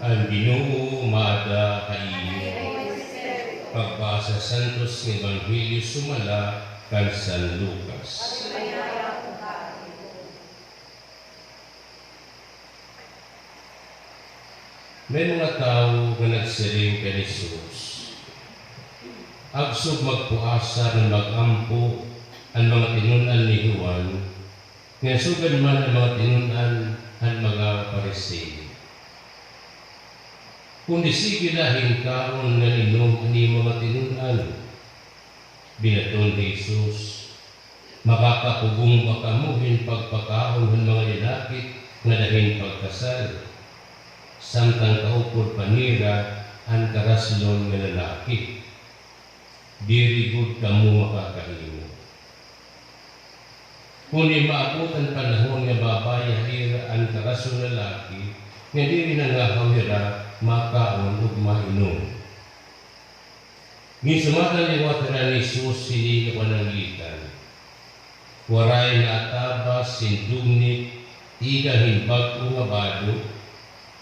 Ang Ginoo mada kaiyo. Pagbasa Santos ng Ebanghelyo sumala kan San Lucas. May mga tao nga nagsiring kay Jesus. Agsog magpuasa ng magampo ang mga tinunan ni Juan, nga sugad man ang mga tinunan ang mga Pariseo. Kung sige lahin kaon nga inom ni mga tinunan, binaton ni Jesus, makakapugong bakamuhin pagpakaon ng mga lalaki nga dahin pagkasal, samtang kaupod panira ang karaslon nga lalaki. Diri gud kamo makakaino. Kung maabutan panahon nga babay hira ang karaslon lalaki, nga diri na nga hawira makaon ug mainom. Gisumatan ni wataran ni Jesus sili kapananglitan. Waray na atabas, sindugnit, igahin bago nga bado,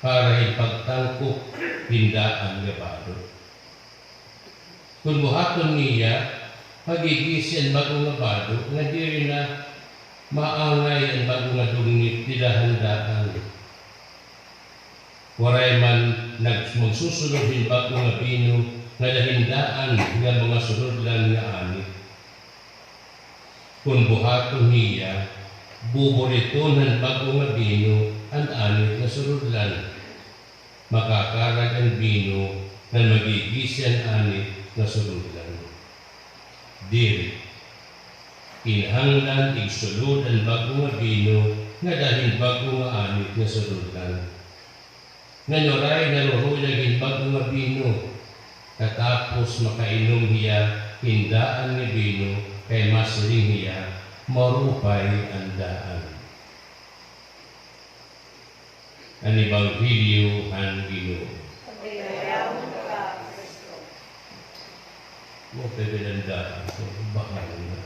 para ipagtangkok hindaan nga bado. Kung buhaton niya, pagigisi ang bagong nga bado, nga diri na maangay ang bagong nga dungnit dilahandaan. Waray man magsusunod yung bagong nga bino, nga dahindaan nga mga sunodlan nga anit. Kung buhaton niya, buburiton ang bagong nga bino, ang anit na sunodlan. Makakarag ang bino na magigisi ang anit na sunodlan. Diri, kinahanglan igsulod ang bagong nga bino nga dahil bagong nga anit na sunodlan. Nga noray na luhoy laging bagong nga bino, katapos makainom hiya hindaan nga bino, kay masiling hiya marupay ang daan. Ang Ebanghelyo ang Ginoo. Mo pagandaan so bakal na.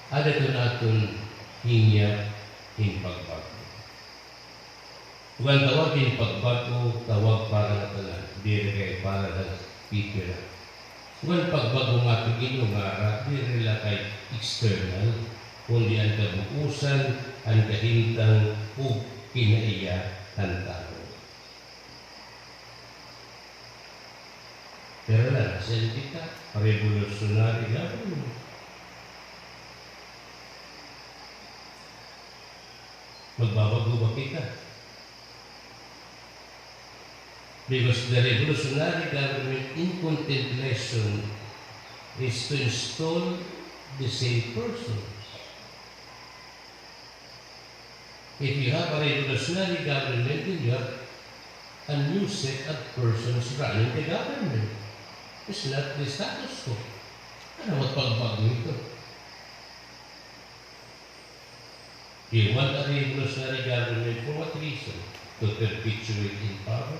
Ada ito natin hinya in pagbago. Kung tawag in pagbago, tawag para na talan. Diri kay para na pipira. Kung pagbago nga tigino nga, diri lang kay external, kundi ang kabuusan, ang kahintang o kinaiya ng tao. Pero na, sila kita, revolutionary government. Magbabago ba kita? Because the revolutionary government in contemplation is to install the same persons. If you have a revolutionary government, then you have a new set of persons running the government. It's not the status quo. Ano magpagbago ito? You want a revolutionary government for what reason? To perpetuate in power?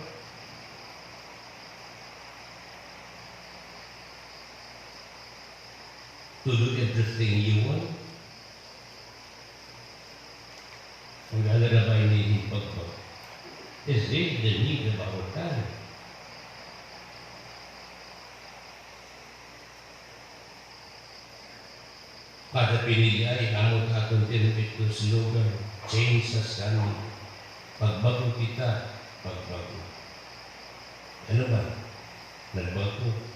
To do everything you want? Ang alarabay ni pagbago is really the need of our time. Kada pinili ay amot atong tinipit slogan, change us kami. Pagbago kita, pagbago. Ano ba? Nagbago.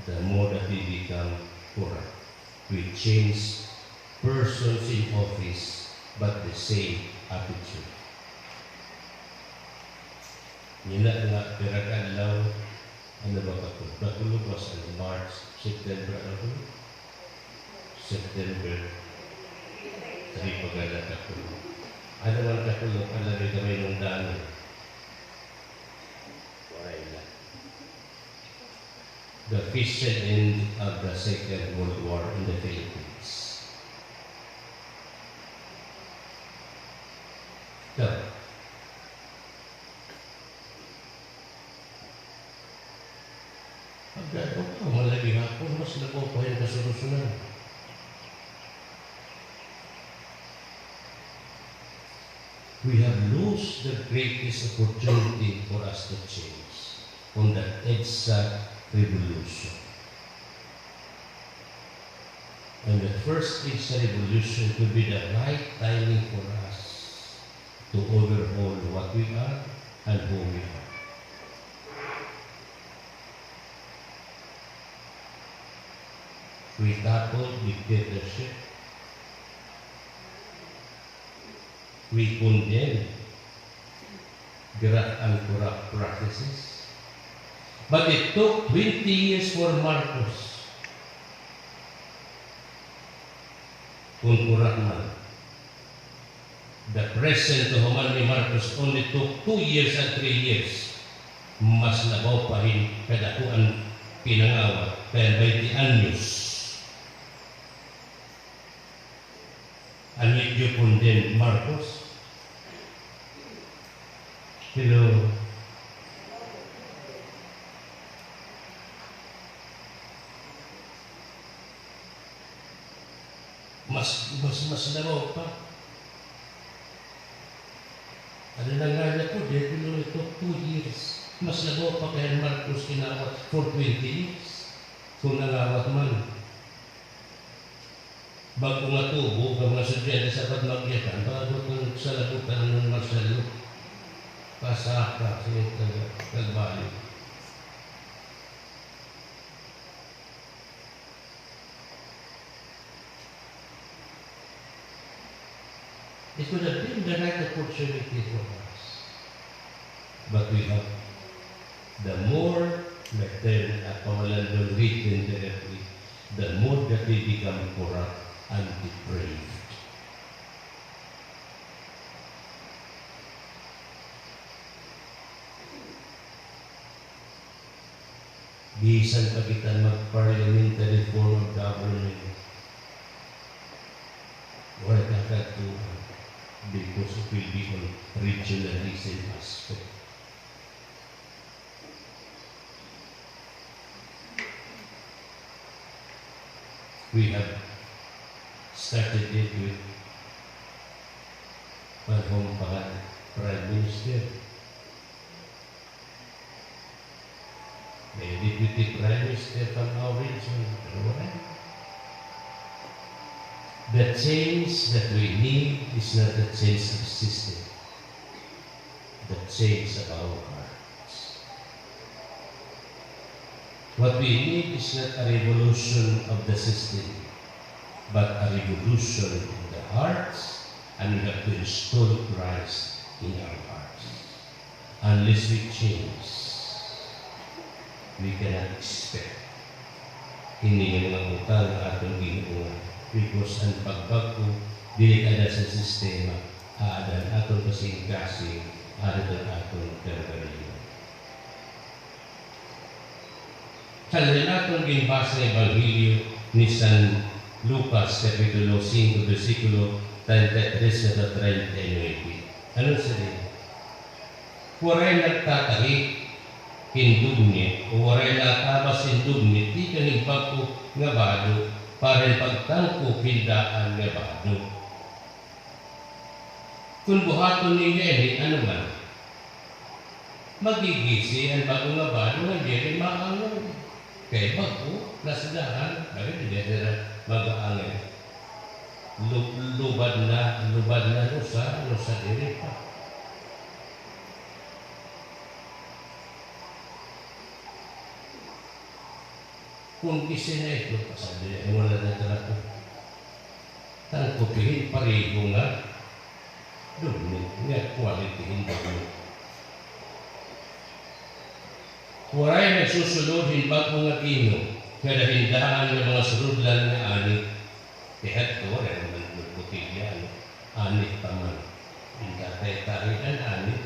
The more that we become corrupt, we change persons in office, but the same attitude. Nila nga pinag-alaw, ano ba ito? Natulog was in March, September, September, 3 pagala katulog. Ano man katulog, alari kami nung dano. Wala. The official end of the Second World War in the Philippines. So, Pagkano ka, malagi hapon, mas labo pa yung kasolusyonan. We have lost the greatest opportunity for us to change on that EDSA revolution. And the first EDSA revolution could be the right timing for us to overhaul what we are and who we are. We toppled dictatorship. We condemn graft and corrupt practices. But it took 20 years for Marcos. Kung corrupt man. The present to Juan Marcos only took 2 years and 3 years. Mas labaw pa rin kadakuan pinangawat kaya 20 anyos. And yet you condemn Marcos. Pero mas labaw pa. Ano na nga na po, dahil ito 2 years. Mas labaw pa kaya Marcos kinawat for 20 years. Kung nangawat man. Bago nga tubo, ang mga sudyante sa pagmagyakan, bago kung sa labutan ng Marcelo, pasaka sa nagbalik. It would have been the right opportunity for us. But we have the more return at pawalan ng written directly, the more that we become corrupt and depraved. Bisan pa kita mag-parliamentary form of government. Wala kakatuhan because it will be on regionalism aspect. We have started it with Panahong Prime Minister. The Deputy Prime Minister from our region. The change that we need is not the change of the system, the change of our hearts. What we need is not a revolution of the system, but a revolution in the hearts, and we have to install Christ in our hearts. Unless we change, we cannot expect hindi nga mga utang na atong ginuungan. Because ang pagbago, dili ka na sa sistema, aadan atong kasing-kasing, aadan atong karagariyo. Sa atong ginbasa ng Ebanghelyo ni San Lucas, Kapitulo 5, versikulo 33 at 39. Ano sabi? Waray nagtatahi, hindugni, o waray natabas hindugni, di ka nagbago nga bado, para pagtangko pindaan nga bado. Kung buhaton ninyo ini, ano man? Magigisi ang bago nga bado, hindi rin maangon. Kaya bago, nasadahan, bakit hindi rin mag-aangon? Lubad na sa diri pa. Kung isi na ito, pasabi niya, wala na talaga. Tangkupihin pariho nga, doon nga quality bago. Waray nagsusunod bago nga kino, kada hindahan ng mga surudlan nga ani, tihat ko, waray naman magputigya, ani paman. Hindatay-tahian ani,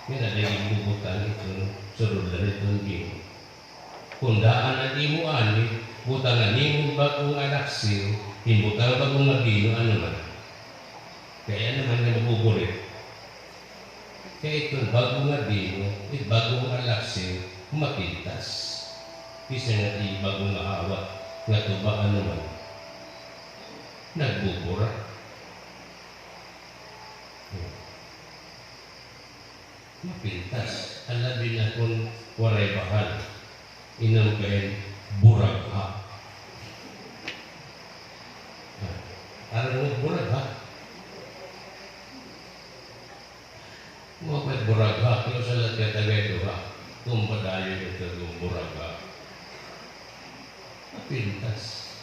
nga nalaging bubutan itong surudlan itong kino. Kundaan at imo ani, butangan imo bagong alaksiw, hinbutang bagong nagino, ano man. Kaya naman nga nabubulit. Kaya itong bagong nagino, bagong alaksiw, mapintas. Isa nga di bagong aawat nga tubaan naman. Nagbubura. Mapintas. Alabi na kung waray bahal. Inam kayo burag ha. Alam mo burag ha? Mga burag ha. Kaya sa lahat katagay ito ha. Kung padayo ito yung burag ha. Mapintas.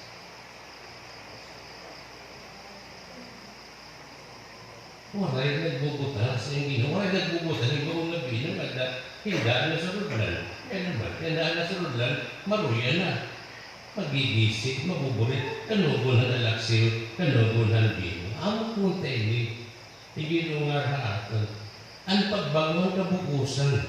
Waray nagbubutan sa ingin. Waray nagbubutan. Yung bagong gabi na hindaan na sa rudlan. Kaya naman, hindaan na sa rudlan, maruya na. Magigisik, mabuburit, kanugunan na laksiw, kanugunan bino. Amo kong tayo, iginungar na atin. Ang pagbagong kabukusan.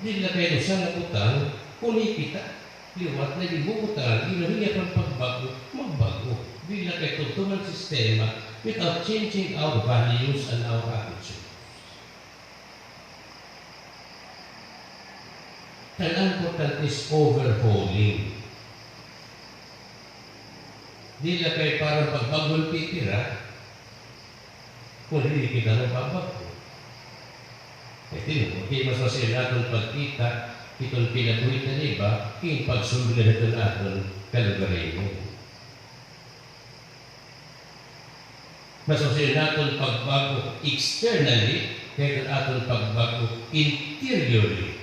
Di na kayo sa naputang, kunikita. Liwat na dibukutan, inuhiya pang pagbago, magbago. Di na kayo tutuman sistema without changing our values and our attitude. Ang important is overhauling. Di na kayo parang pagbagong titira, kung hindi kita ng pagbago. Kaya mas masaya natin pagkita, itong pinabuhi na iba, yung pagsulog na ito natin kalugarin mo. Mas masaya natin pagbago externally, kaya natin pagbago internally,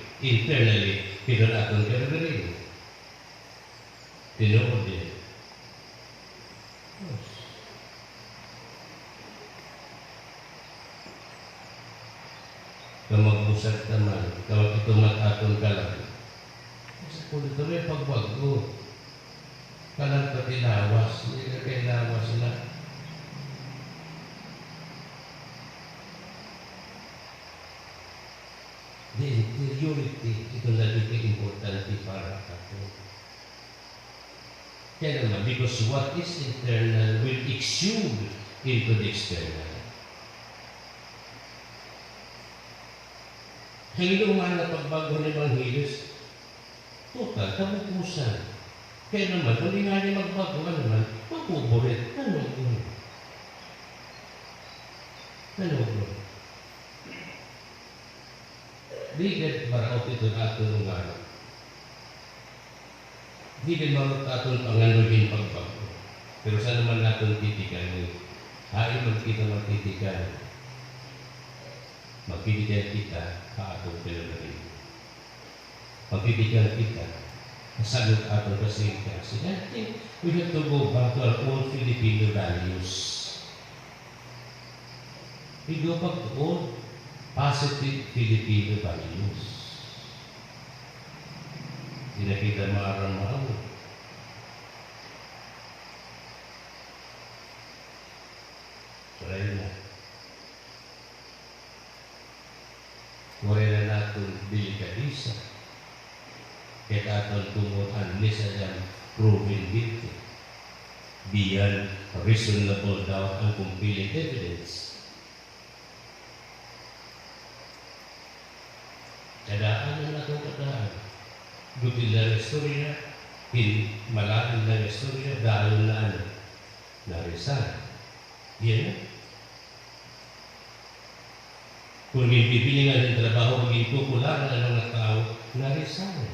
kaya natin kalugarin mo. Tinood din. Kamagpusat naman, kawag ito matatong kalang. Sa pulo ito may pagbago. Kalang pati lawas, hindi na kayo lawas na. The interiority, ito na dito importante para ako. Kaya naman, because what is internal will exude into the external. Hindi umana pagbago ng Evangelis, total, kabukusan. Kaya naman, kung hindi nga niya magbago, naman, mapuburit. Ano? Di maraot ito ato ng ano. Di maraot ato ng panganugin pagbago. Pero saan naman natin titikan? Hain man kita magtitikan. Magpipigyan kita sa atong pinagaling. Magpipigyan kita sa sagot atong kasi I think we have to go back to our old Filipino values. We go back to old positive Filipino values. Hindi na kita maarang-maang. Try na. Wala na natin delikadisa. Kaya natin tumuhan nisa yung proven guilty. Beyond reasonable doubt and compelling evidence. Kadaan na natin kadaan. Dutil na istorya, malaking na istorya, dahil na ano, narisan. Yan na. Kung bibili nga ng trabaho, maging popular na ng tao, narisan.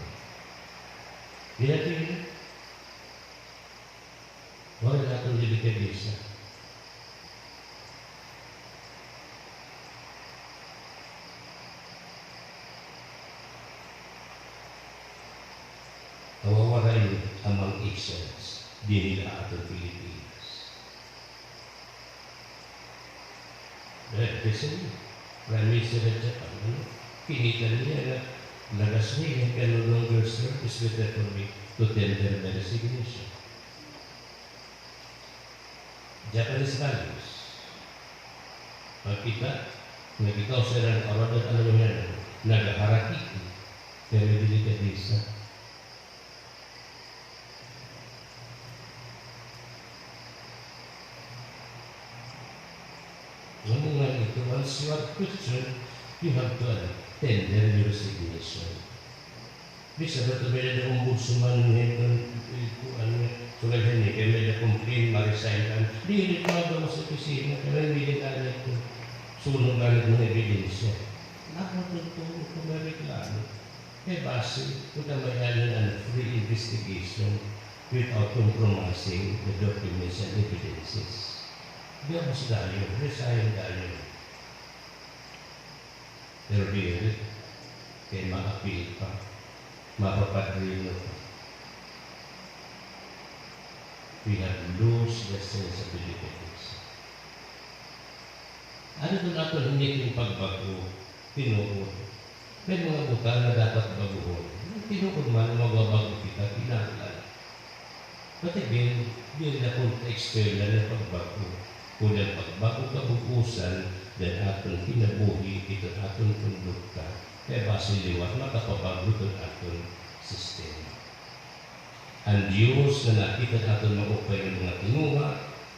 Yan natin yun. Wala natin delikadisa. Nawawala yun among excellence. Di nila atong Pilipinas. Kasi Prime Minister of Japan, pinita niya na lagas niya can no longer serve is better for me to tender the resignation. Japanese values. Pagkita, nagkitaw sila ng araw at alam niya nag-harakiki, pero delikadisa. Once you are Christian, you have to tender your resignation. Bisa ba ito medyo ombudsman nito, tulad yan kaya medyo complain, ma-resign ka. Di tumawag mo sa opisina, kaya hindi din alam ito. Sunod lang ng ebidensya. Nakatutulog ko na reklamo. Kaya base, kung na may free investigation without compromising the documents and evidences. Gamos tayo, resign tayo. Pero di kaya ma-appeal pa, mapapadrino pa. We have lost the sensibilities. Ano doon nato hindi yung pagbago, tinuod. May mga butang na dapat baguhon. Tinuod man, magbabago kita, kinakala. But again, yun na kung external na pagbago. Kung ang pagbago kabukusan, dan aton kinabuhi, ito aton kondukta. Kaya base liwat, makapabago ito aton sistema. Ang Diyos na nakita aton mag-upay ng mga tinunga,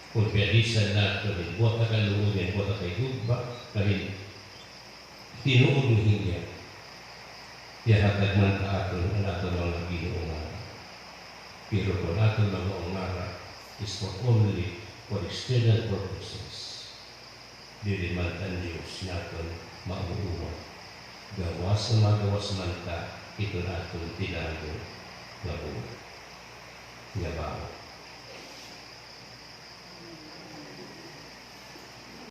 kung piadisan nato, buhat na kaluod, buhat na kaigugba, kahit tinuod ng hinya. Kaya hatag man ka aton ang aton mga ginoong. Pero kung aton mga is for only for external purposes. Dili man ang Diyos naton mauuwa. Gawas na magawas man ka, ito naton tinago nga buo. Nga bago.